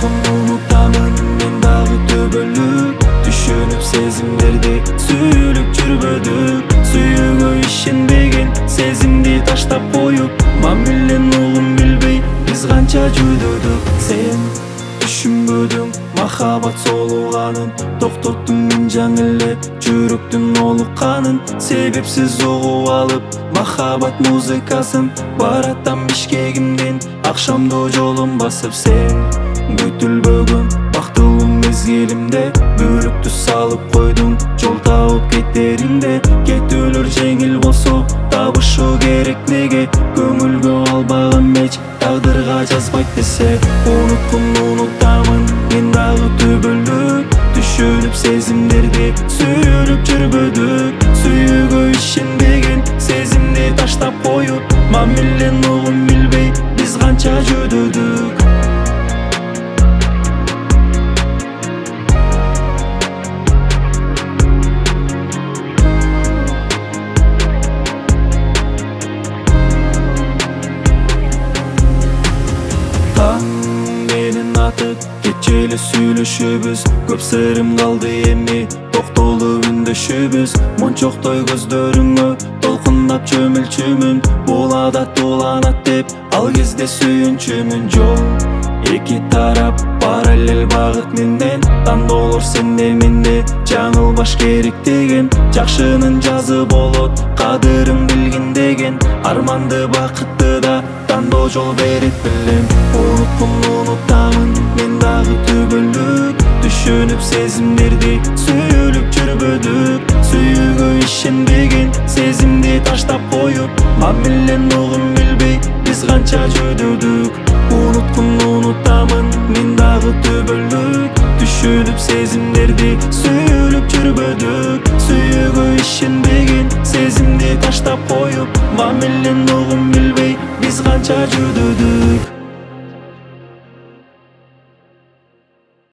Unutkun unutamın men dagы töbөлүp, düşünüp sezimlerdi süylüp жүрбөдүk. Сүйүүгө ишенбеген сезимди таштап коюп, мамилен угум билбей биз канча жүдөдүк. Сен түшүнбөдүң махабат соолуганын, токтоттум мен жаңы эле жүрөктүн олукканын. Себепсиз угуп алып махабат музыкасын, бараттам бишкегимден акшамдоо жолун басып. Сен күтүлбөгөн бактылуу мезгилимде бөлүктү салып койдуң жол табып кетериңде. Кетүүлөр жеңил болсо табышуу керек неге, көңүлгө албаган меч тагдырга жазбайт десе. Уnutkun унутамын мен дагы төбөлүп, түшүнүп сезимдерди сүйүлүп жүрбөдүк. Сүйүүгө ишенбеген сезимди таштап коюп, мамилен угум билбей биз канча жүдөдүк. Менин атып кече эле сүйлөшүбүз, көп сырым калды эми токтолуп үндөшүбүз. Мончоктой көздөрүңө толкундап чөмүлчүмүн, бул адат уланат деп ал кезде сүйүнчүмүн. Жол эки тарап параллель багыт менден, тандоолор сенде менде жаңылбаш керек деген. Жакшынын жазы болот кадырын билгин деген, арманды бакытты да тандоо жол берет билем. Уnutkun унутамын мен дагы төбөлүп, түшүнүп сезимдерди сүйүлүп жүрбөдүк. Сүйүүгө ишенбеген сезимди таштап коюп, мамилен угум билбей биз канча жүдөдүк. Unutkun унутамын мен дагы төбөлүп, түшүнүп сезимдерди сүйүлүп жүрбөдүк. Сүйүүгө ишенбеген сезимди таштап коюп, мамилен угум билбей биз канча жүдөдүк.